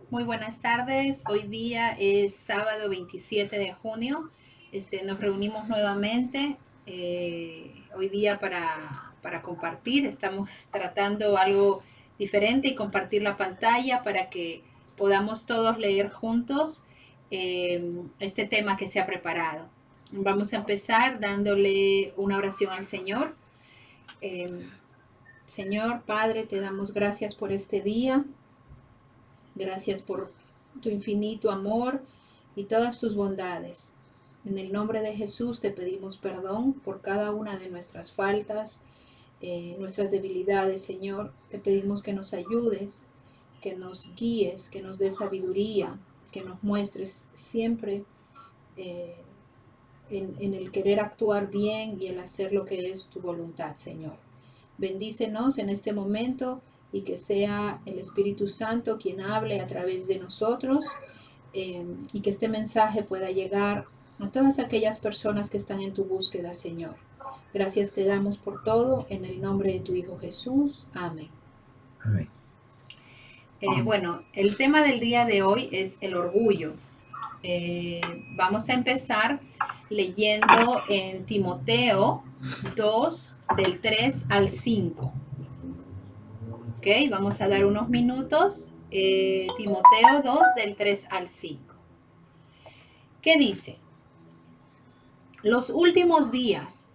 Muy buenas tardes. Hoy día es sábado 27 de junio. Nos reunimos nuevamente hoy día para compartir. Estamos tratando algo diferente y compartir la pantalla para que podamos todos leer juntos este tema que se ha preparado. Vamos a empezar dándole una oración al Señor. Eh, Señor Padre, te damos gracias por este día. Gracias por tu infinito amor y todas tus bondades. En el nombre de Jesús te pedimos perdón por cada una de nuestras faltas, nuestras debilidades, Señor. Te pedimos que nos ayudes, que nos guíes, que nos des sabiduría, que nos muestres siempre eh, en el querer actuar bien y el hacer lo que es tu voluntad, Señor. Bendícenos en este momento y que sea el Espíritu Santo quien hable a través de nosotros y que este mensaje pueda llegar a todas aquellas personas que están en tu búsqueda, Señor. Gracias te damos por todo, en el nombre de tu Hijo Jesús. Amén. Amén. Bueno, el tema del día de hoy es el orgullo. Vamos a empezar leyendo en Timoteo 2, del 3 al 5. Ok, vamos a dar unos minutos. Timoteo 2, del 3 al 5. ¿Qué dice? Los últimos días.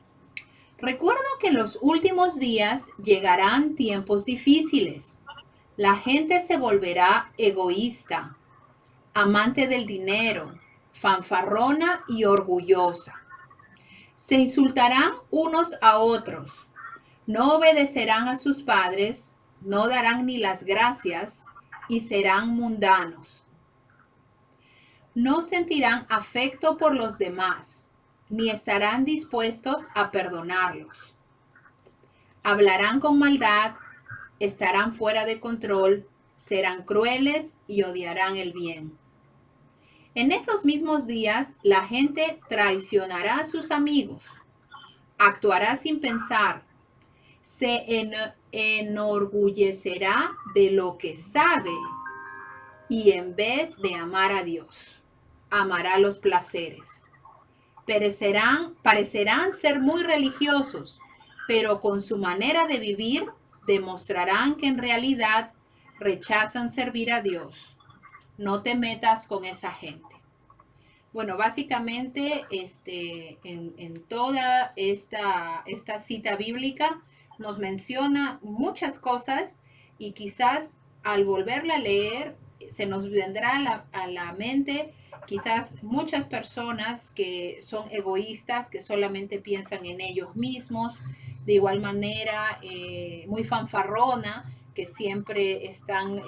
Recuerdo que en los últimos días llegarán tiempos difíciles. La gente se volverá egoísta, amante del dinero, fanfarrona y orgullosa. Se insultarán unos a otros, no obedecerán a sus padres, no darán ni las gracias y serán mundanos. No sentirán afecto por los demás, ni estarán dispuestos a perdonarlos. Hablarán con maldad, estarán fuera de control, serán crueles y odiarán el bien. En esos mismos días, la gente traicionará a sus amigos, actuará sin pensar, se enorgullecerá de lo que sabe y en vez de amar a Dios, amará los placeres. Parecerán ser muy religiosos, pero con su manera de vivir demostrarán que en realidad rechazan servir a Dios. No te metas con esa gente. Bueno, básicamente en toda esta cita bíblica nos menciona muchas cosas y quizás al volverla a leer se nos vendrá a la mente quizás muchas personas que son egoístas, que solamente piensan en ellos mismos, de igual manera muy fanfarrona, que siempre están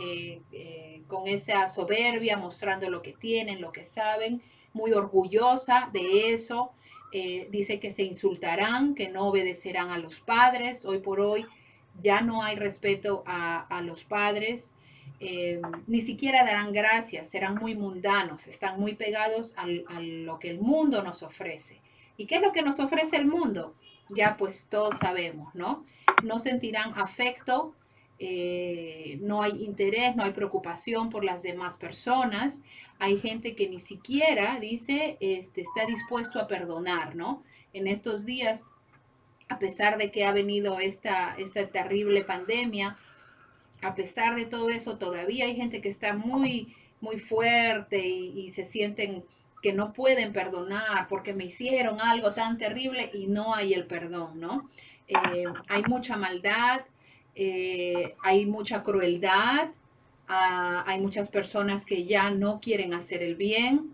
con esa soberbia, mostrando lo que tienen, lo que saben, muy orgullosa de eso. Dice que se insultarán, que no obedecerán a los padres. Hoy por hoy ya no hay respeto a los padres. Ni siquiera darán gracias, serán muy mundanos, están muy pegados a lo que el mundo nos ofrece. ¿Y qué es lo que nos ofrece el mundo? Ya pues todos sabemos, ¿no? No sentirán afecto, no hay interés, no hay preocupación por las demás personas. Hay gente que ni siquiera dice, está dispuesto a perdonar, ¿no? En estos días, a pesar de que ha venido esta terrible pandemia, a pesar de todo eso, todavía hay gente que está muy, muy fuerte y se sienten que no pueden perdonar porque me hicieron algo tan terrible y no hay el perdón, ¿no? Hay mucha maldad, hay mucha crueldad, hay muchas personas que ya no quieren hacer el bien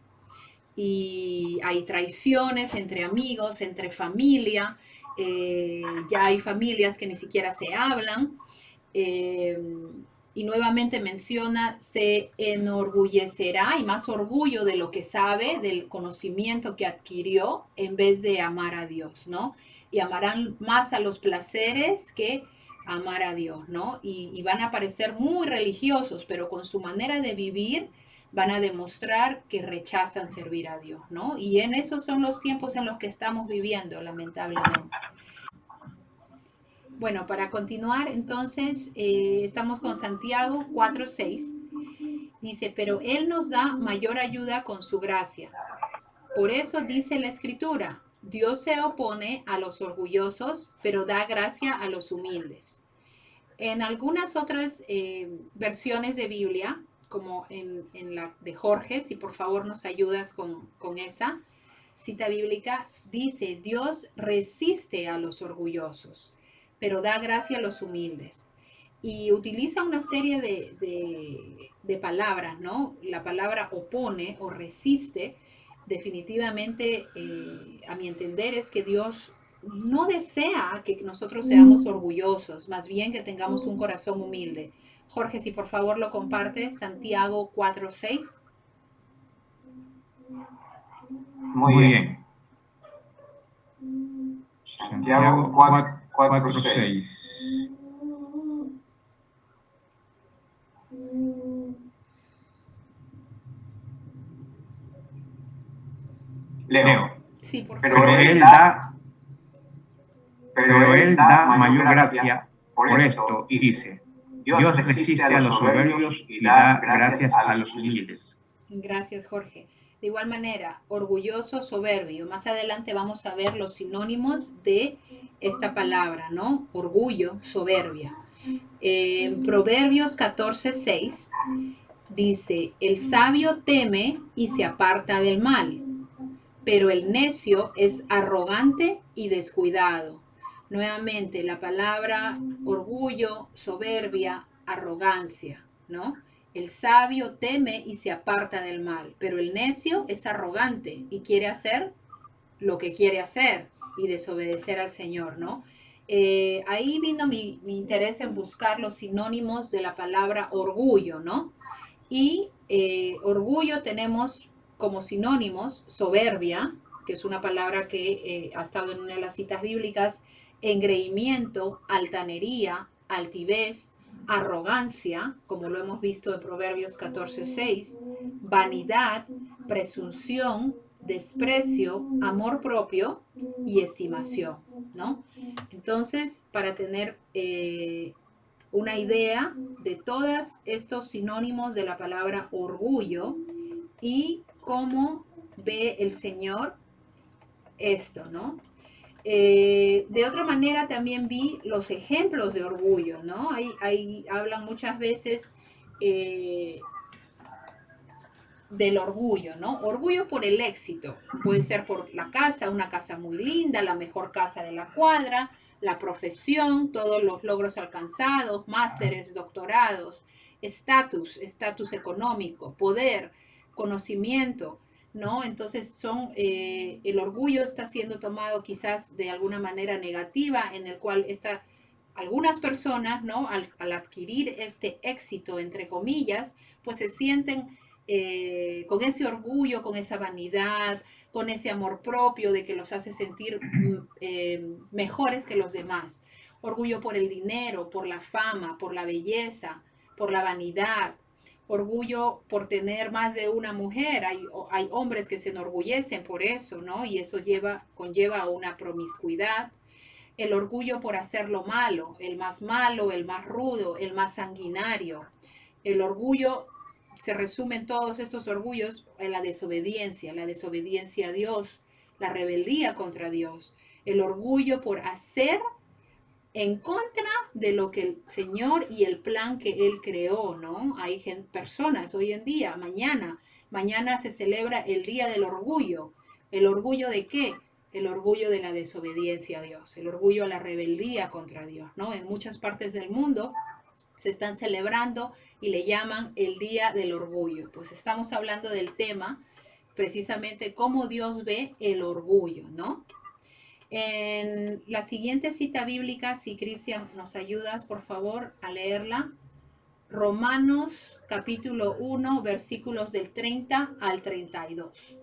y hay traiciones entre amigos, entre familia, ya hay familias que ni siquiera se hablan. Eh, y nuevamente menciona, se enorgullecerá y más orgullo de lo que sabe, del conocimiento que adquirió, en vez de amar a Dios, ¿no? Y amarán más a los placeres que amar a Dios, ¿no? Y van a parecer muy religiosos, pero con su manera de vivir van a demostrar que rechazan servir a Dios, ¿no? Y en esos son los tiempos en los que estamos viviendo, lamentablemente. Bueno, para continuar, entonces, estamos con Santiago 4:6. Dice, pero Él nos da mayor ayuda con su gracia. Por eso dice la Escritura, Dios se opone a los orgullosos, pero da gracia a los humildes. En algunas otras versiones de Biblia, como en la de Jorge, si por favor nos ayudas con esa cita bíblica, dice, Dios resiste a los orgullosos, pero da gracia a los humildes. Y utiliza una serie de palabras, ¿no? La palabra opone o resiste, definitivamente, a mi entender, es que Dios no desea que nosotros seamos orgullosos, más bien que tengamos un corazón humilde. Jorge, si por favor lo comparte, Santiago 4:6. Muy bien. Santiago 4:6. Leo. Sí, por Pero favor. Él da mayor gracia por esto y dice, Dios resiste a los soberbios y da gracias a los humildes. Gracias, Jorge. De igual manera, orgulloso, soberbio. Más adelante vamos a ver los sinónimos de esta palabra, ¿no? Orgullo, soberbia. Proverbios 14:6 dice, el sabio teme y se aparta del mal, pero el necio es arrogante y descuidado. Nuevamente, la palabra orgullo, soberbia, arrogancia, ¿no? El sabio teme y se aparta del mal, pero el necio es arrogante y quiere hacer lo que quiere hacer y desobedecer al Señor, ¿no? Ahí vino mi interés en buscar los sinónimos de la palabra orgullo, ¿no? Y orgullo tenemos como sinónimos soberbia, que es una palabra que ha estado en una de las citas bíblicas, engreimiento, altanería, altivez, arrogancia, como lo hemos visto en Proverbios 14:6, vanidad, presunción, desprecio, amor propio y estimación, ¿no? Entonces, para tener una idea de todos estos sinónimos de la palabra orgullo y cómo ve el Señor esto, ¿no? De otra manera también vi los ejemplos de orgullo, ¿no? Ahí hablan muchas veces del orgullo, ¿no? Orgullo por el éxito. Puede ser por la casa, una casa muy linda, la mejor casa de la cuadra, la profesión, todos los logros alcanzados, másteres, doctorados, estatus económico, poder, conocimiento, ¿no? Entonces el orgullo está siendo tomado quizás de alguna manera negativa, en el cual algunas personas, ¿no? Al adquirir este éxito, entre comillas, pues se sienten con ese orgullo, con esa vanidad, con ese amor propio de que los hace sentir mejores que los demás. Orgullo por el dinero, por la fama, por la belleza, por la vanidad. Orgullo por tener más de una mujer. Hay hombres que se enorgullecen por eso, ¿no? Y eso conlleva a una promiscuidad. El orgullo por hacer lo malo, el más rudo, el más sanguinario. El orgullo se resumen todos estos orgullos en la desobediencia a Dios, la rebeldía contra Dios, el orgullo por hacer en contra de lo que el Señor y el plan que Él creó, ¿no? Hay personas hoy en día, mañana se celebra el Día del Orgullo. ¿El orgullo de qué? El orgullo de la desobediencia a Dios, el orgullo a la rebeldía contra Dios, ¿no? En muchas partes del mundo se están celebrando y le llaman el Día del Orgullo. Pues estamos hablando del tema, precisamente cómo Dios ve el orgullo, ¿no? En la siguiente cita bíblica, si Cristian nos ayudas, por favor, a leerla. Romanos capítulo 1, versículos del 30 al 32.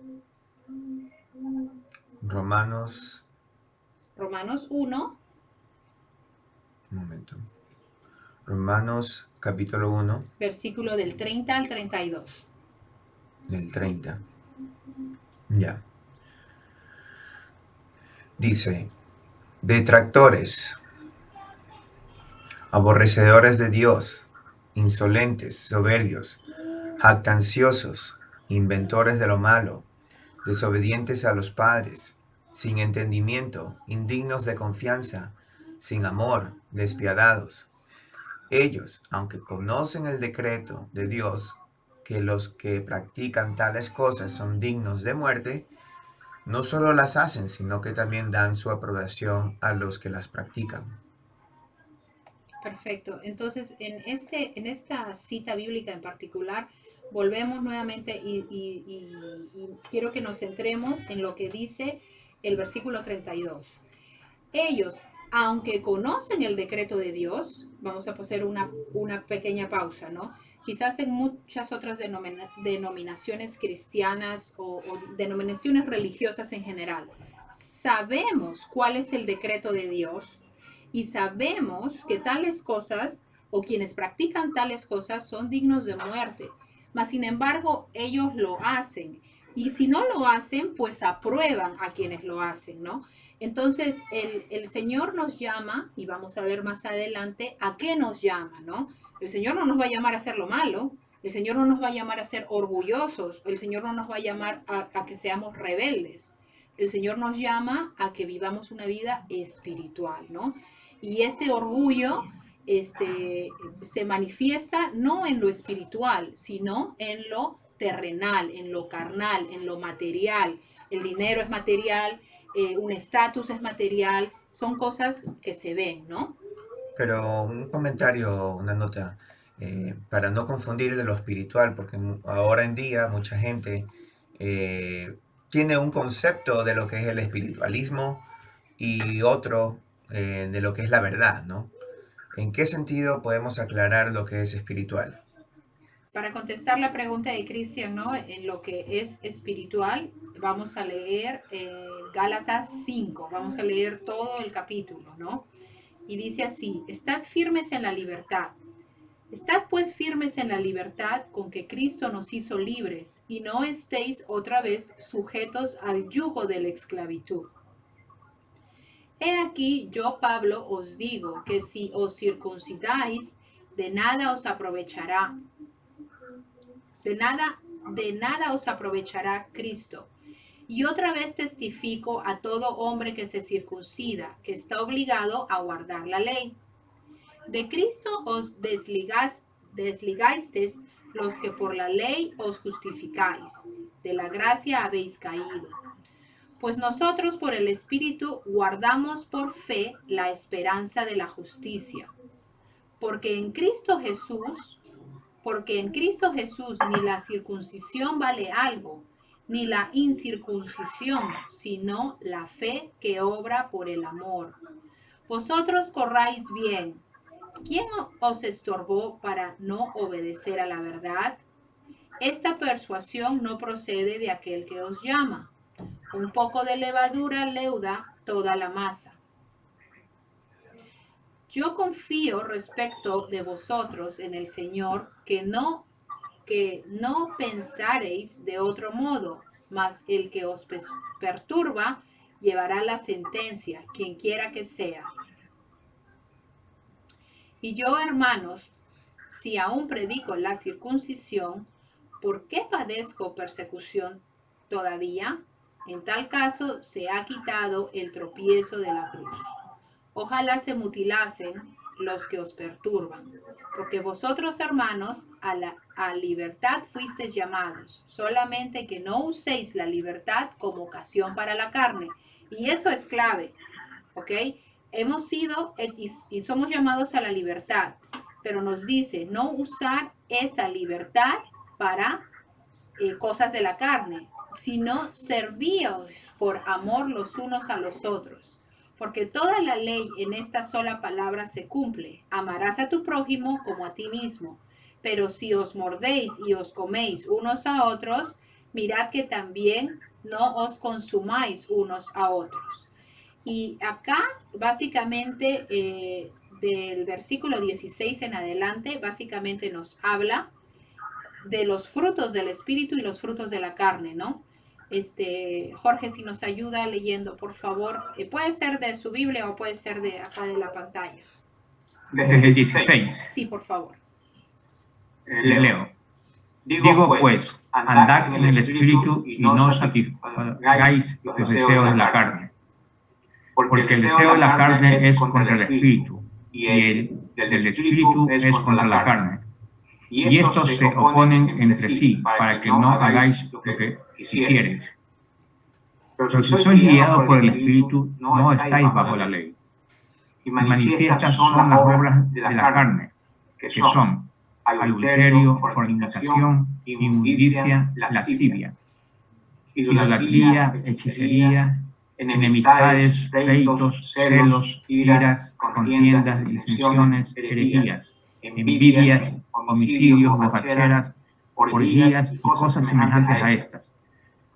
Romanos 1. Un momento. Romanos capítulo 1. Versículo del 30 al 32. Del 30. Ya. Dice, detractores, aborrecedores de Dios, insolentes, soberbios, jactanciosos, inventores de lo malo, desobedientes a los padres, sin entendimiento, indignos de confianza, sin amor, despiadados. Ellos, aunque conocen el decreto de Dios, que los que practican tales cosas son dignos de muerte, no solo las hacen, sino que también dan su aprobación a los que las practican. Perfecto. Entonces, en esta cita bíblica en particular, volvemos nuevamente y quiero que nos centremos en lo que dice el versículo 32. Ellos, aunque conocen el decreto de Dios, vamos a hacer una pequeña pausa, ¿no? Quizás en muchas otras denominaciones cristianas o denominaciones religiosas en general, sabemos cuál es el decreto de Dios y sabemos que tales cosas o quienes practican tales cosas son dignos de muerte. Mas, sin embargo, ellos lo hacen. Y si no lo hacen, pues aprueban a quienes lo hacen, ¿no? Entonces, el Señor nos llama, y vamos a ver más adelante, ¿a qué nos llama, no? El Señor no nos va a llamar a hacer lo malo, el Señor no nos va a llamar a ser orgullosos, el Señor no nos va a llamar a que seamos rebeldes. El Señor nos llama a que vivamos una vida espiritual, ¿no? Y este orgullo se manifiesta no en lo espiritual, sino en lo terrenal, en lo carnal, en lo material. El dinero es material, un estatus es material, son cosas que se ven, ¿no? Pero un comentario, una nota, para no confundir de lo espiritual, porque ahora en día mucha gente tiene un concepto de lo que es el espiritualismo y otro de lo que es la verdad, ¿no? ¿En qué sentido podemos aclarar lo que es espiritual? Para contestar la pregunta de Cristian, ¿no? En lo que es espiritual, vamos a leer Gálatas 5, vamos a leer todo el capítulo, ¿no? Y dice así: estad firmes en la libertad. Estad pues firmes en la libertad con que Cristo nos hizo libres, y no estéis otra vez sujetos al yugo de la esclavitud. He aquí, yo, Pablo, os digo que si os circuncidáis, de nada os aprovechará. De nada os aprovechará Cristo. Y otra vez testifico a todo hombre que se circuncida, que está obligado a guardar la ley. De Cristo os desligasteis los que por la ley os justificáis. De la gracia habéis caído. Pues nosotros por el Espíritu guardamos por fe la esperanza de la justicia. Porque en Cristo Jesús ni la circuncisión vale algo, ni la incircuncisión, sino la fe que obra por el amor. Vosotros corráis bien. ¿Quién os estorbó para no obedecer a la verdad? Esta persuasión no procede de aquel que os llama. Un poco de levadura leuda toda la masa. Yo confío respecto de vosotros en el Señor que no pensaréis de otro modo, mas el que os perturba llevará la sentencia, quien quiera que sea. Y yo, hermanos, si aún predico la circuncisión, ¿por qué padezco persecución todavía? En tal caso se ha quitado el tropiezo de la cruz. Ojalá se mutilasen los que os perturban, porque vosotros, hermanos, a libertad fuisteis llamados, solamente que no uséis la libertad como ocasión para la carne. Y eso es clave, ¿ok? Hemos sido y somos llamados a la libertad, pero nos dice no usar esa libertad para cosas de la carne, sino servíos por amor los unos a los otros. Porque toda la ley en esta sola palabra se cumple: amarás a tu prójimo como a ti mismo. Pero si os mordéis y os coméis unos a otros, mirad que también no os consumáis unos a otros. Y acá, básicamente, del versículo 16 en adelante, básicamente nos habla de los frutos del espíritu y los frutos de la carne, ¿no? Jorge, si nos ayuda leyendo, por favor. Puede ser de su Biblia o puede ser de acá de la pantalla. Desde el 16. Sí, por favor. Leo. Digo pues, andad en el Espíritu y no satisfagáis los deseos de la carne. Porque el deseo de la carne es contra el Espíritu, y el del Espíritu es contra la carne. Y estos se oponen entre sí, para que no hagáis lo que quisierais. Pero si sois guiados por el Espíritu, no estáis bajo la ley. Y manifiestas son las obras de la carne, que son adulterio, fornicación, inmundicia, lascivia, idolatría, hechicería, enemistades, pleitos, celos, iras, contiendas, disensiones, herejías, envidias, homicidios, borracheras, orgías y cosas semejantes a estas,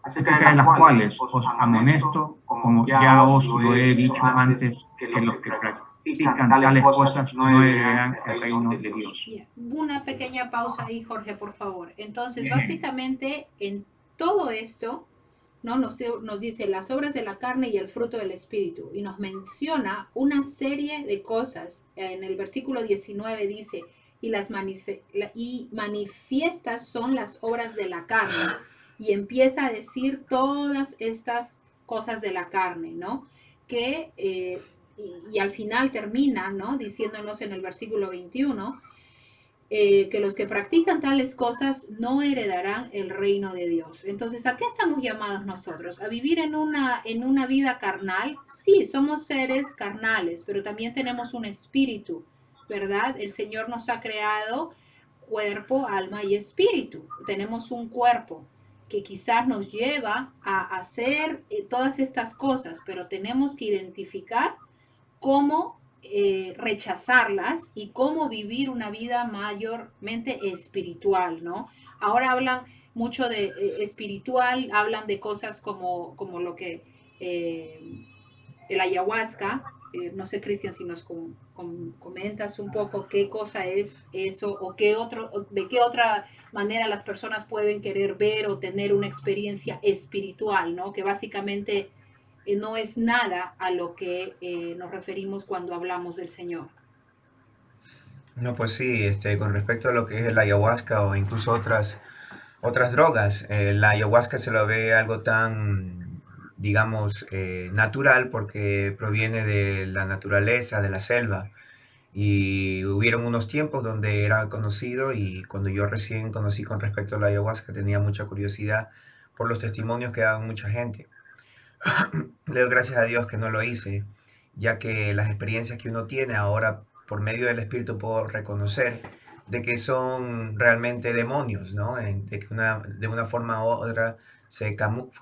acerca de las cuales os amonesto, como ya os lo he dicho antes, que los que practican tales cosas no heredarán el reino de Dios. Una pequeña pausa ahí, Jorge, por favor. Entonces, básicamente, en todo esto, ¿no? Nos dice las obras de la carne y el fruto del Espíritu, y nos menciona una serie de cosas. En el versículo 19 dice, y manifiestas son las obras de la carne, y empieza a decir todas estas cosas de la carne, ¿no? Que, y al final termina, ¿no? Diciéndonos en el versículo 21, que los que practican tales cosas no heredarán el reino de Dios. Entonces, ¿a qué estamos llamados nosotros? ¿A vivir en una vida carnal? Sí, somos seres carnales, pero también tenemos un espíritu, ¿verdad? El Señor nos ha creado cuerpo, alma y espíritu. Tenemos un cuerpo que quizás nos lleva a hacer todas estas cosas, pero tenemos que identificar cómo rechazarlas y cómo vivir una vida mayormente espiritual, ¿no? Ahora hablan mucho de espiritual, hablan de cosas como lo que el ayahuasca, no sé, Cristian, si nos comentas un poco qué cosa es eso o de qué otra manera las personas pueden querer ver o tener una experiencia espiritual, ¿no? Que básicamente no es nada a lo que nos referimos cuando hablamos del Señor. No, pues sí, con respecto a lo que es el ayahuasca o incluso otras drogas, la ayahuasca se lo ve algo tan, digamos, natural porque proviene de la naturaleza, de la selva. Y hubieron unos tiempos donde era conocido y cuando yo recién conocí con respecto a la ayahuasca tenía mucha curiosidad por los testimonios que daban mucha gente. Le doy gracias a Dios que no lo hice, ya que las experiencias que uno tiene ahora por medio del Espíritu puedo reconocer de que son realmente demonios, ¿no? De que de una forma u otra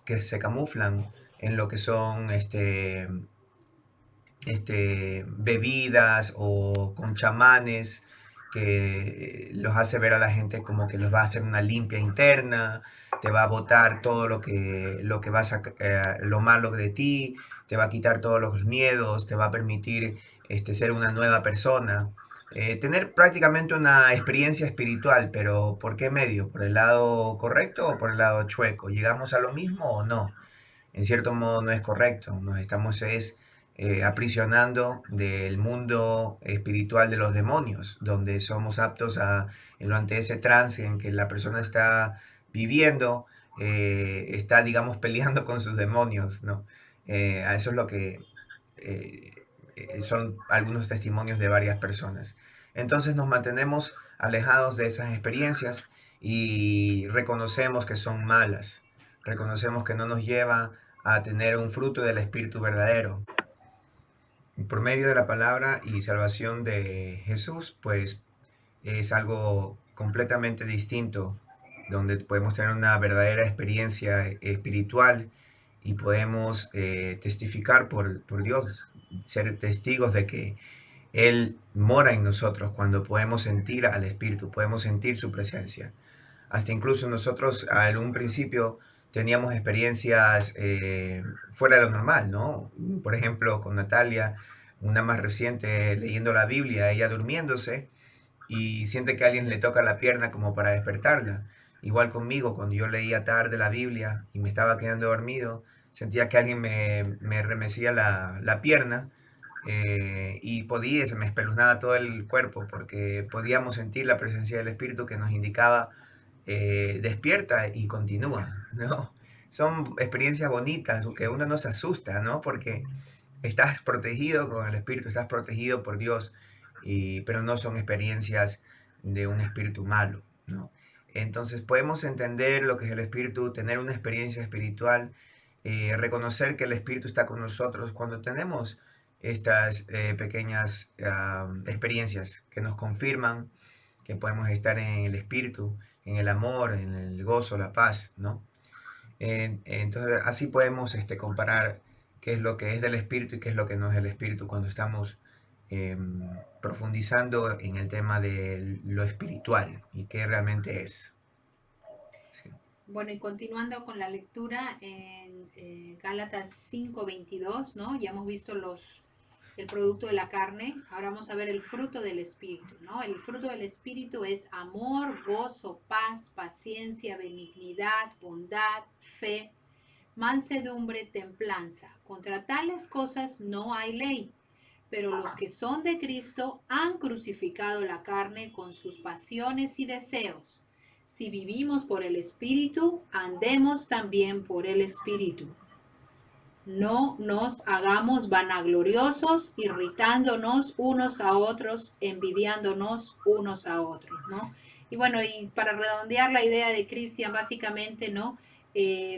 que se camuflan en lo que son bebidas o con chamanes que los hace ver a la gente como que los va a hacer una limpia interna, te va a botar todo lo que va a lo malo de ti, te va a quitar todos los miedos, te va a permitir ser una nueva persona. Tener prácticamente una experiencia espiritual, pero ¿por qué medio? ¿Por el lado correcto o por el lado chueco? ¿Llegamos a lo mismo o no? En cierto modo no es correcto, nos estamos aprisionando del mundo espiritual de los demonios, donde somos aptos durante ese trance en que la persona está viviendo, está, digamos, peleando con sus demonios, ¿no? A eso es lo que son algunos testimonios de varias personas. Entonces nos mantenemos alejados de esas experiencias y reconocemos que son malas, reconocemos que no nos lleva a tener un fruto del Espíritu verdadero. Por medio de la palabra y salvación de Jesús, pues es algo completamente distinto, donde podemos tener una verdadera experiencia espiritual y podemos testificar por Dios, ser testigos de que Él mora en nosotros cuando podemos sentir al Espíritu, podemos sentir su presencia. Hasta incluso nosotros en un principio teníamos experiencias fuera de lo normal, ¿no? Por ejemplo, con Natalia, una más reciente, leyendo la Biblia, ella durmiéndose y siente que alguien le toca la pierna como para despertarla. Igual conmigo, cuando yo leía tarde la Biblia y me estaba quedando dormido, sentía que alguien me remecía la pierna y se me espeluznaba todo el cuerpo porque podíamos sentir la presencia del Espíritu que nos indicaba despierta y continúa, ¿no? Son experiencias bonitas, que uno no se asusta, ¿no? Porque estás protegido con el Espíritu, estás protegido por Dios, pero no son experiencias de un espíritu malo, ¿no? Entonces podemos entender lo que es el Espíritu, tener una experiencia espiritual, reconocer que el Espíritu está con nosotros cuando tenemos estas pequeñas experiencias que nos confirman que podemos estar en el Espíritu, en el amor, en el gozo, la paz, ¿no? Entonces así podemos comparar qué es lo que es del Espíritu y qué es lo que no es del Espíritu cuando estamos profundizando en el tema de lo espiritual y qué realmente es. Sí. Bueno, y continuando con la lectura en Gálatas 5:22, ¿no? Ya hemos visto el producto de la carne, ahora vamos a ver el fruto del Espíritu, ¿no? El fruto del Espíritu es amor, gozo, paz, paciencia, benignidad, bondad, fe, mansedumbre, templanza. Contra tales cosas no hay ley, pero los que son de Cristo han crucificado la carne con sus pasiones y deseos. Si vivimos por el Espíritu, andemos también por el Espíritu. No nos hagamos vanagloriosos, irritándonos unos a otros, envidiándonos unos a otros, ¿no? Y bueno, y para redondear la idea de Cristian, básicamente, ¿no?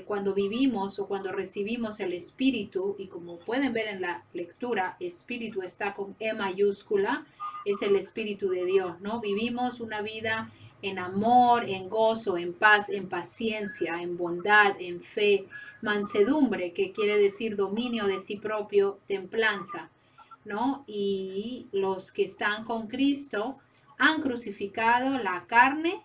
Cuando vivimos o cuando recibimos el Espíritu, y como pueden ver en la lectura, Espíritu está con E mayúscula, es el Espíritu de Dios, ¿no? Vivimos una vida en amor, en gozo, en paz, en paciencia, en bondad, en fe, mansedumbre, que quiere decir dominio de sí propio, templanza, ¿no? Y los que están con Cristo han crucificado la carne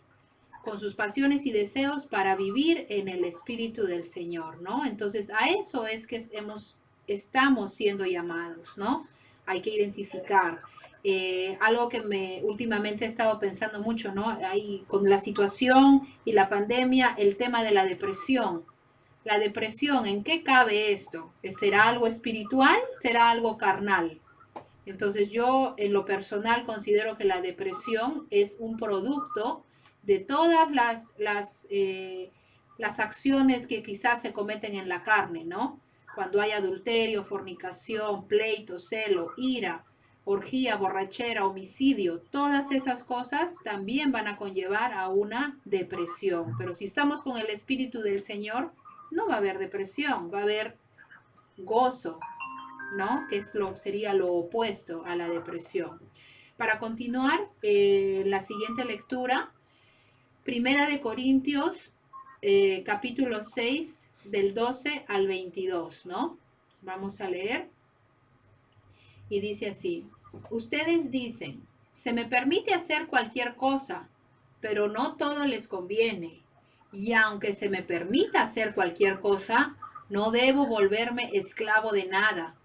con sus pasiones y deseos para vivir en el Espíritu del Señor, ¿no? Entonces a eso es que estamos siendo llamados, ¿no? Hay que identificar. Algo que últimamente he estado pensando mucho, ¿no? Ahí con la situación y la pandemia, el tema de la depresión. La depresión, ¿en qué cabe esto? ¿Será algo espiritual? ¿Será algo carnal? Entonces yo en lo personal considero que la depresión es un producto de todas las acciones que quizás se cometen en la carne, ¿no? Cuando hay adulterio, fornicación, pleito, celo, ira, orgía, borrachera, homicidio, todas esas cosas también van a conllevar a una depresión. Pero si estamos con el Espíritu del Señor, no va a haber depresión, va a haber gozo, ¿no? Que sería lo opuesto a la depresión. Para continuar, la siguiente lectura, Primera de Corintios, capítulo 6, del 12 al 22, ¿no? Vamos a leer. Y dice así: ustedes dicen, se me permite hacer cualquier cosa, pero no todo les conviene. Y aunque se me permita hacer cualquier cosa, no debo volverme esclavo de nada.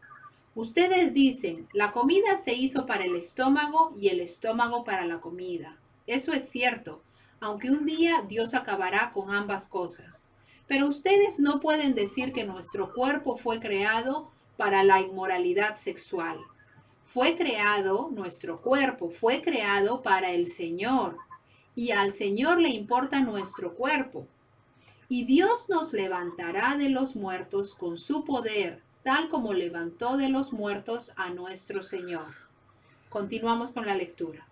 Ustedes dicen, la comida se hizo para el estómago y el estómago para la comida. Eso es cierto, aunque un día Dios acabará con ambas cosas. Pero ustedes no pueden decir que nuestro cuerpo fue creado para la inmoralidad sexual. Nuestro cuerpo fue creado para el Señor, y al Señor le importa nuestro cuerpo. Y Dios nos levantará de los muertos con su poder, tal como levantó de los muertos a nuestro Señor. Continuamos con la lectura.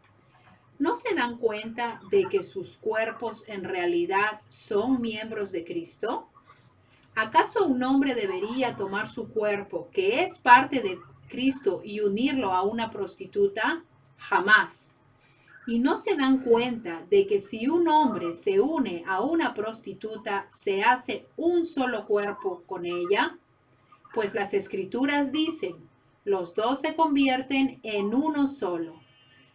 ¿No se dan cuenta de que sus cuerpos en realidad son miembros de Cristo? ¿Acaso un hombre debería tomar su cuerpo, que es parte de Cristo, y unirlo a una prostituta? Jamás. ¿Y no se dan cuenta de que si un hombre se une a una prostituta, se hace un solo cuerpo con ella? Pues las Escrituras dicen, los dos se convierten en uno solo.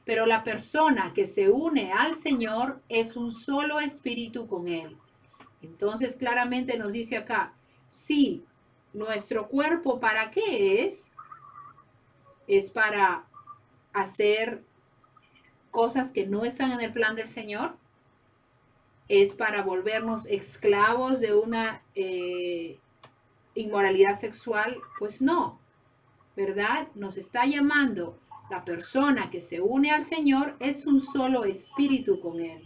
Pero la persona que se une al Señor es un solo espíritu con Él. Entonces claramente nos dice acá, sí, nuestro cuerpo, ¿para qué es? Es para hacer cosas que no están en el plan del Señor. Es para volvernos esclavos de una inmoralidad sexual. Pues no, ¿verdad? Nos está llamando, la persona que se une al Señor es un solo espíritu con Él.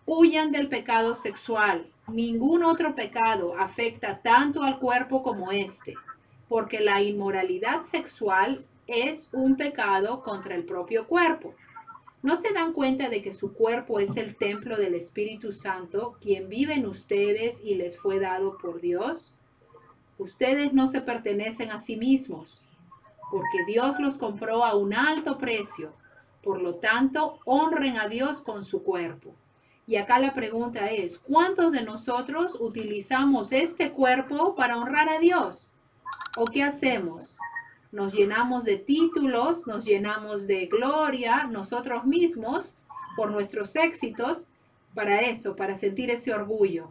Huyan del pecado sexual. Ningún otro pecado afecta tanto al cuerpo como este, porque la inmoralidad sexual es un pecado contra el propio cuerpo. ¿No se dan cuenta de que su cuerpo es el templo del Espíritu Santo, quien vive en ustedes y les fue dado por Dios? Ustedes no se pertenecen a sí mismos, porque Dios los compró a un alto precio. Por lo tanto, honren a Dios con su cuerpo. Y acá la pregunta es, ¿cuántos de nosotros utilizamos este cuerpo para honrar a Dios? ¿O qué hacemos? Nos llenamos de títulos, nos llenamos de gloria nosotros mismos por nuestros éxitos, para eso, para sentir ese orgullo.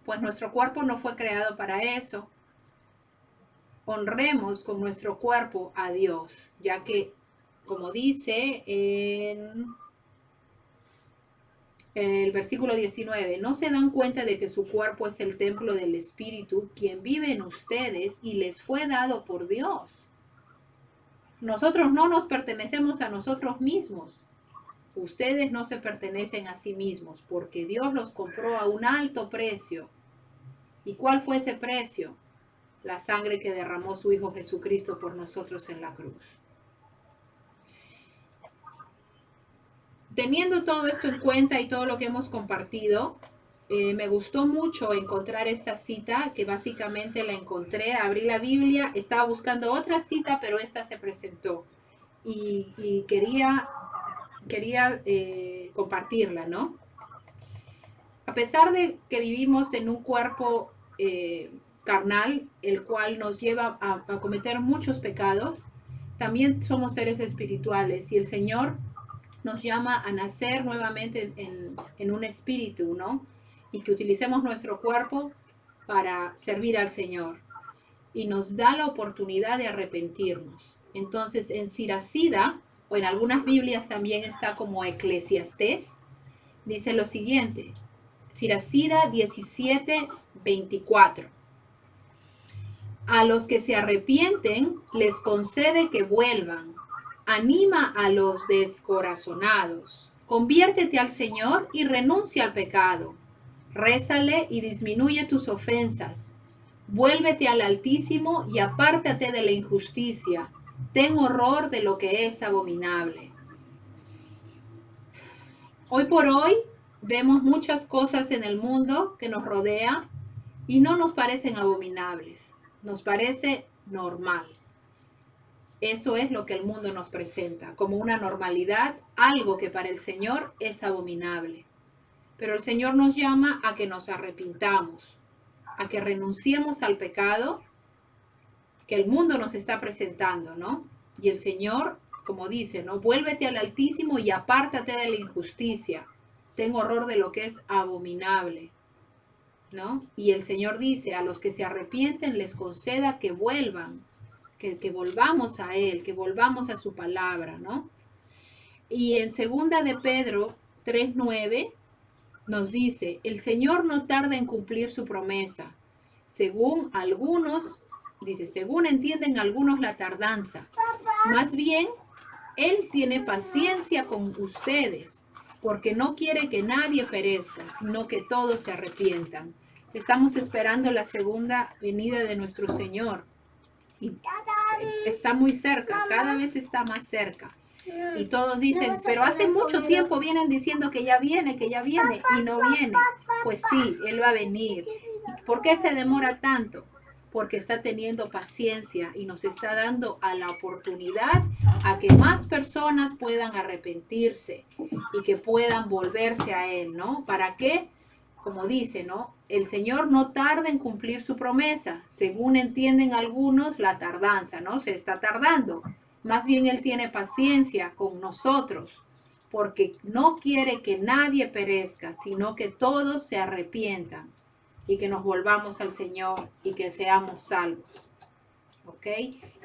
Pues nuestro cuerpo no fue creado para eso. Honremos con nuestro cuerpo a Dios, ya que, como dice en el versículo 19, ¿no se dan cuenta de que su cuerpo es el templo del Espíritu, quien vive en ustedes y les fue dado por Dios? Nosotros no nos pertenecemos a nosotros mismos. Ustedes no se pertenecen a sí mismos, porque Dios los compró a un alto precio. ¿Y cuál fue ese precio? La sangre que derramó su Hijo Jesucristo por nosotros en la cruz. Teniendo todo esto en cuenta y todo lo que hemos compartido, me gustó mucho encontrar esta cita, que básicamente la encontré, abrí la Biblia, estaba buscando otra cita, pero esta se presentó y quería compartirla, ¿no? A pesar de que vivimos en un cuerpo carnal, el cual nos lleva a cometer muchos pecados, también somos seres espirituales y el Señor nos llama a nacer nuevamente en un espíritu, ¿no? Y que utilicemos nuestro cuerpo para servir al Señor. Y nos da la oportunidad de arrepentirnos. Entonces, en Siracida, o en algunas Biblias también está como Eclesiastés, dice lo siguiente. Siracida 17:24. A los que se arrepienten les concede que vuelvan. Anima a los descorazonados. Conviértete al Señor y renuncia al pecado. Rézale y disminuye tus ofensas. Vuélvete al Altísimo y apártate de la injusticia. Ten horror de lo que es abominable. Hoy por hoy vemos muchas cosas en el mundo que nos rodea y no nos parecen abominables. Nos parece normal. Eso es lo que el mundo nos presenta, como una normalidad, algo que para el Señor es abominable. Pero el Señor nos llama a que nos arrepintamos, a que renunciemos al pecado que el mundo nos está presentando, ¿no? Y el Señor, como dice, ¿no? Vuélvete al Altísimo y apártate de la injusticia. Ten horror de lo que es abominable, ¿no? Y el Señor dice, a los que se arrepienten les conceda que vuelvan, que volvamos a Él, que volvamos a su palabra, ¿no? Y en 2 de Pedro 3:9 nos dice, el Señor no tarda en cumplir su promesa, según algunos, dice, según entienden algunos la tardanza, más bien, Él tiene paciencia con ustedes, porque no quiere que nadie perezca, sino que todos se arrepientan. Estamos esperando la segunda venida de nuestro Señor. Y está muy cerca, cada vez está más cerca. Y todos dicen, pero hace mucho tiempo vienen diciendo que ya viene y no viene. Pues sí, Él va a venir. ¿Por qué se demora tanto? Porque está teniendo paciencia y nos está dando a la oportunidad a que más personas puedan arrepentirse y que puedan volverse a Él, ¿no? ¿Para qué? Como dice, ¿no? El Señor no tarda en cumplir su promesa, según entienden algunos la tardanza, ¿no? Se está tardando. Más bien Él tiene paciencia con nosotros, porque no quiere que nadie perezca, sino que todos se arrepientan y que nos volvamos al Señor y que seamos salvos. ¿Ok?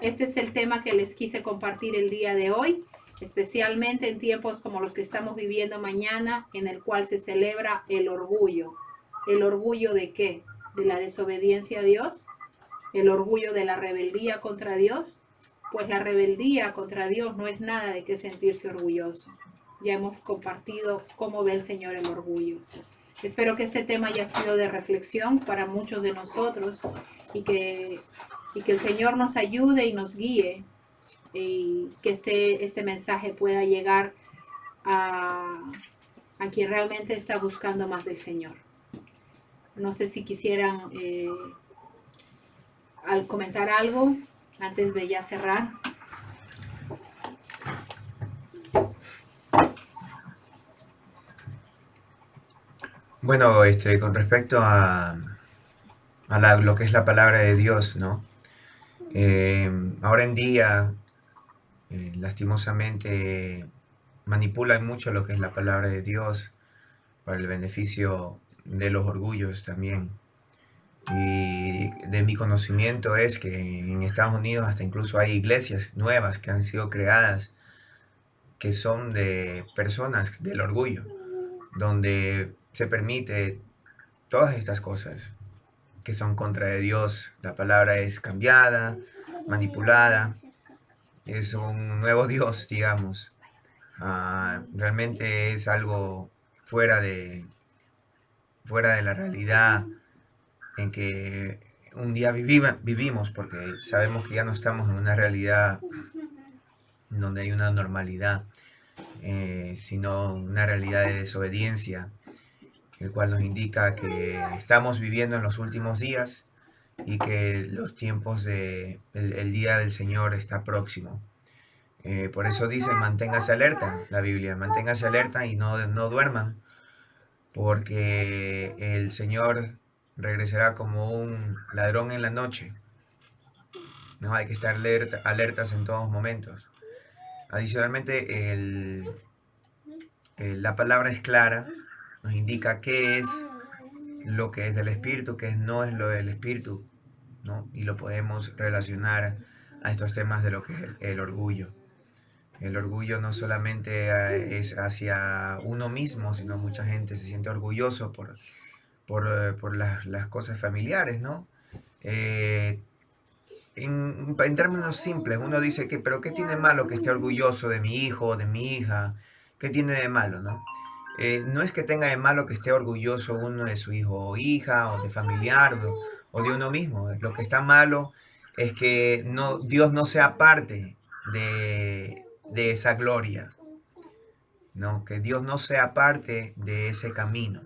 Este es el tema que les quise compartir el día de hoy, especialmente en tiempos como los que estamos viviendo mañana, en el cual se celebra el orgullo. ¿El orgullo de qué? ¿De la desobediencia a Dios? ¿El orgullo de la rebeldía contra Dios? Pues la rebeldía contra Dios no es nada de qué sentirse orgulloso. ya hemos compartido cómo ve el Señor el orgullo. Espero que este tema haya sido de reflexión para muchos de nosotros y que el Señor nos ayude y nos guíe y que este mensaje pueda llegar a quien realmente está buscando más del Señor. No sé si quisieran al comentar algo antes de ya cerrar. Bueno, con respecto a lo que es la palabra de Dios, ¿no? Ahora en día, lastimosamente, manipulan mucho lo que es la palabra de Dios para el beneficio de los orgullos también. Y de mi conocimiento es que en Estados Unidos hasta incluso hay iglesias nuevas que han sido creadas que son de personas del orgullo, donde se permite todas estas cosas que son contra de Dios. La palabra es cambiada, manipulada, es un nuevo Dios, digamos. Realmente es algo fuera de la realidad en que un día vivimos, porque sabemos que ya no estamos en una realidad donde hay una normalidad, sino una realidad de desobediencia, el cual nos indica que estamos viviendo en los últimos días y que los tiempos el día del Señor está próximo. Por eso dice, manténgase alerta, la Biblia, manténgase alerta y no duerman, porque el Señor regresará como un ladrón en la noche. No hay que estar alertas en todos momentos. Adicionalmente, la palabra es clara, nos indica qué es lo que es del Espíritu, qué no es lo del Espíritu, ¿no? Y lo podemos relacionar a estos temas de lo que es el orgullo. El orgullo no solamente es hacia uno mismo, sino mucha gente se siente orgulloso por las cosas familiares, ¿no? En términos simples, uno dice que, pero ¿qué tiene malo que esté orgulloso de mi hijo o de mi hija? ¿Qué tiene de malo, no? No es que tenga de malo que esté orgulloso uno de su hijo o hija, o de familiar, o de uno mismo. Lo que está malo es que Dios no sea parte de esa gloria, ¿no? Que Dios no sea parte de ese camino.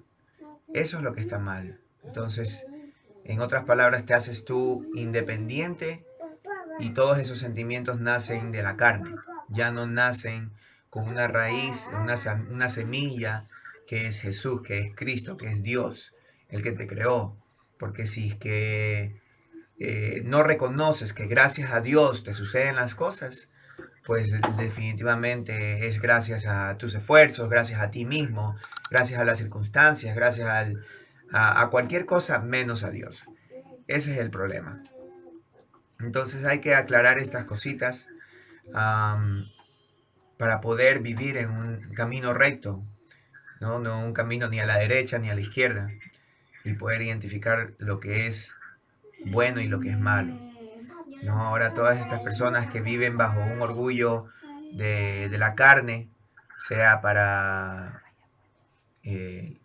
Eso es lo que está mal. Entonces, en otras palabras, te haces tú independiente y todos esos sentimientos nacen de la carne. Ya no nacen con una raíz, una semilla que es Jesús, que es Cristo, que es Dios, el que te creó. Porque si es que no reconoces que gracias a Dios te suceden las cosas, pues definitivamente es gracias a tus esfuerzos, gracias a ti mismo, gracias a las circunstancias, gracias a cualquier cosa menos a Dios. Ese es el problema. Entonces hay que aclarar estas cositas para poder vivir en un camino recto, ¿no? No un camino ni a la derecha ni a la izquierda, y poder identificar lo que es bueno y lo que es malo, ¿no? Ahora todas estas personas que viven bajo un orgullo de la carne, sea para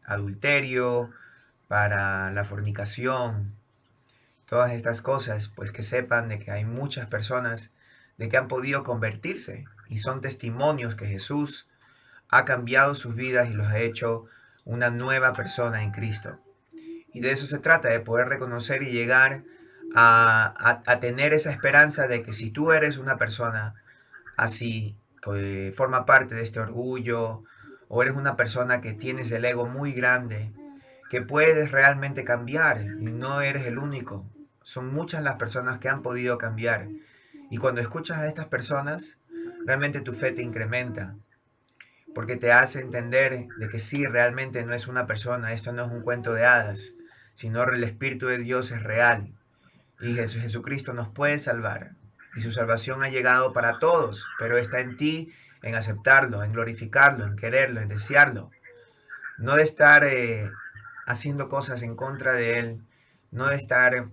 adulterio, para la fornicación, todas estas cosas, pues que sepan de que hay muchas personas de que han podido convertirse y son testimonios que Jesús ha cambiado sus vidas y los ha hecho una nueva persona en Cristo. Y de eso se trata, de poder reconocer y llegar a tener esa esperanza de que si tú eres una persona así, que forma parte de este orgullo, o eres una persona que tienes el ego muy grande, que puedes realmente cambiar y no eres el único. Son muchas las personas que han podido cambiar. Y cuando escuchas a estas personas, realmente tu fe te incrementa, porque te hace entender de que sí, realmente no es una persona, esto no es un cuento de hadas, sino el Espíritu de Dios es real. Y Jesucristo nos puede salvar. Y su salvación ha llegado para todos, pero está en ti, en aceptarlo, en glorificarlo, en quererlo, en desearlo. No de estar haciendo cosas en contra de Él, no de estar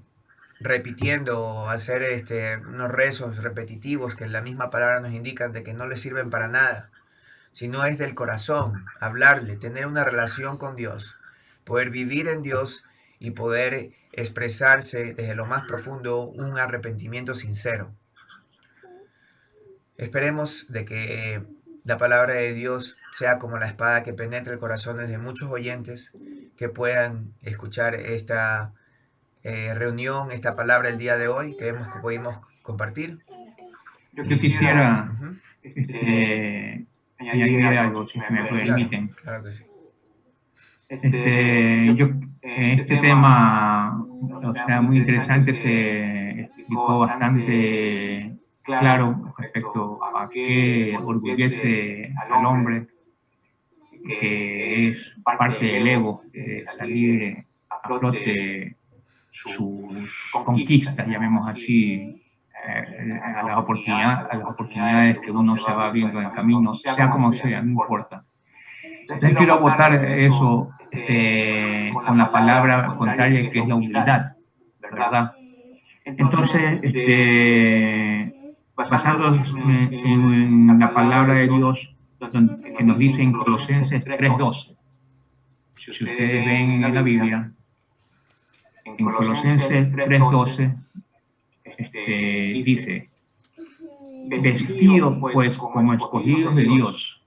repitiendo o hacer unos rezos repetitivos que en la misma palabra nos indican de que no le sirven para nada, sino es del corazón, hablarle, tener una relación con Dios, poder vivir en Dios y poder expresarse desde lo más profundo un arrepentimiento sincero. Esperemos de que la palabra de Dios sea como la espada que penetre el corazón de muchos oyentes que puedan escuchar esta reunión, esta palabra el día de hoy que pudimos compartir. Yo quisiera Ujú. añadir algo, si me permiten. Claro que sí. Este tema, o sea, muy interesante, se explicó bastante claro respecto a qué orgullece al hombre, que es parte del ego, de salir a flote sus conquistas, llamemos así, a las oportunidades que uno se va viendo en el camino, sea como sea, no importa. Entonces quiero abotar eso con la palabra contraria, que es la humildad, ¿verdad? Entonces, basándonos en la palabra de Dios, que nos dice en Colosenses 3:12, si ustedes ven en la Biblia, en Colosenses 3:12, dice: vestidos pues como escogidos de Dios,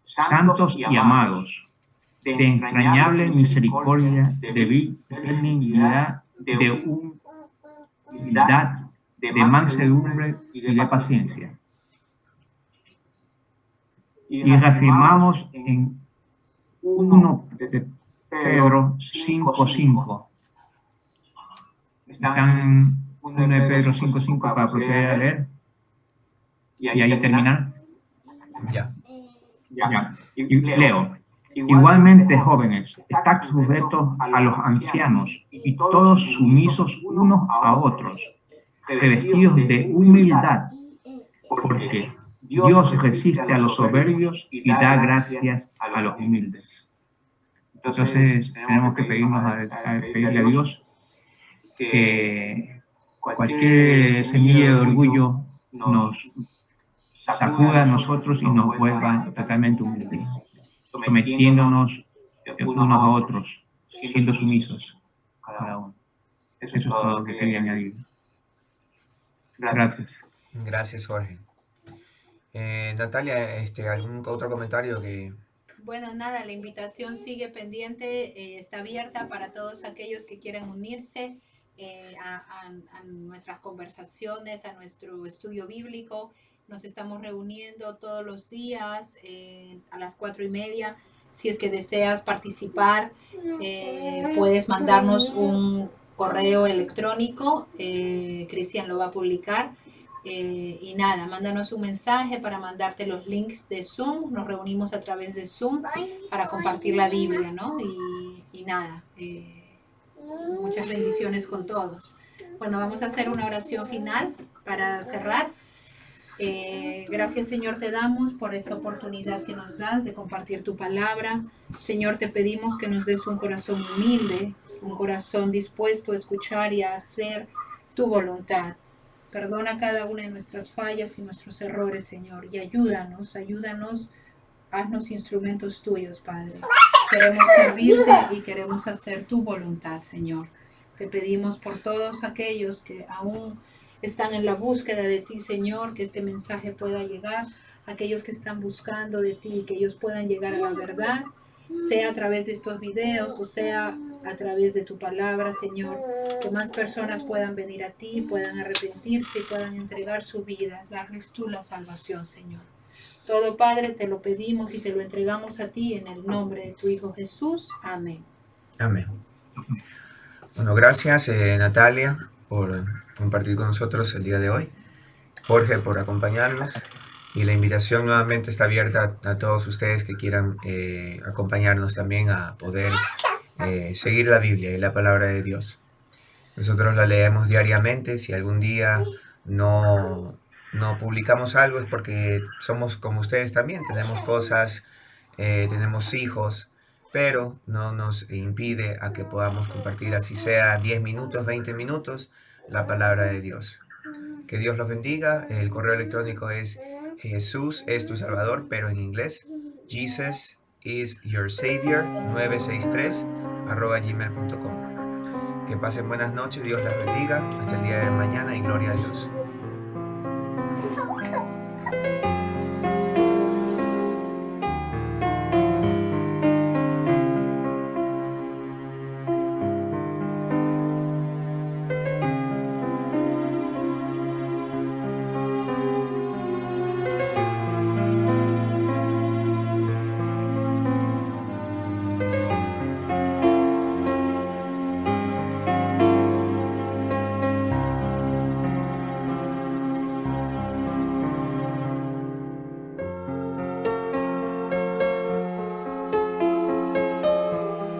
santos y amados, de entrañable misericordia, de benignidad, de humildad, de mansedumbre y de paciencia. Y reafirmamos en 1 Pedro 5:5. Están 1 Pedro 5:5 para proceder a leer y ahí terminar. Ya. Y leo: igualmente, jóvenes, estad sujetos a los ancianos y todos sumisos unos a otros, revestidos de humildad, porque Dios resiste a los soberbios y da gracias a los humildes. Entonces tenemos que pedirle a Dios que cualquier semilla de orgullo nos sacuda a nosotros y nos vuelva totalmente humildes, sometiéndonos unos a otros, siendo sumisos cada uno. Eso es todo lo que quería añadir. Gracias. Gracias, Jorge. Natalia, ¿algún otro comentario que...? Bueno, nada, la invitación sigue pendiente, está abierta para todos aquellos que quieran unirse a nuestras conversaciones, a nuestro estudio bíblico. Nos estamos reuniendo todos los días a las 4:30. Si es que deseas participar, puedes mandarnos un correo electrónico, Cristian lo va a publicar. Y nada, mándanos un mensaje para mandarte los links de Zoom. Nos reunimos a través de Zoom para compartir la Biblia, ¿no? Y nada, muchas bendiciones con todos. Bueno, vamos a hacer una oración final para cerrar. Gracias, Señor, te damos por esta oportunidad que nos das de compartir tu palabra. Señor, te pedimos que nos des un corazón humilde, un corazón dispuesto a escuchar y a hacer tu voluntad. Perdona cada una de nuestras fallas y nuestros errores, Señor, y ayúdanos, haznos instrumentos tuyos, Padre. Queremos servirte y queremos hacer tu voluntad, Señor. Te pedimos por todos aquellos que aún están en la búsqueda de ti, Señor, que este mensaje pueda llegar, aquellos que están buscando de ti, que ellos puedan llegar a la verdad, sea a través de estos videos o sea a través de tu palabra, Señor, que más personas puedan venir a ti, puedan arrepentirse y puedan entregar su vida, darles tú la salvación, Señor. Todo, Padre, te lo pedimos y te lo entregamos a ti en el nombre de tu Hijo Jesús. Amén. Amén. Bueno, gracias Natalia por compartir con nosotros el día de hoy, Jorge por acompañarnos, y la invitación nuevamente está abierta a todos ustedes que quieran acompañarnos también a poder seguir la Biblia y la palabra de Dios. Nosotros la leemos diariamente. Si algún día no publicamos algo es porque somos como ustedes también, tenemos cosas, tenemos hijos, pero no nos impide a que podamos compartir, así sea 10 minutos, 20 minutos, la palabra de Dios. Que Dios los bendiga. El correo electrónico es Jesús es tu Salvador, pero en inglés, Jesus is your Savior 963@gmail.com. Que pasen buenas noches, Dios las bendiga, hasta el día de mañana y gloria a Dios.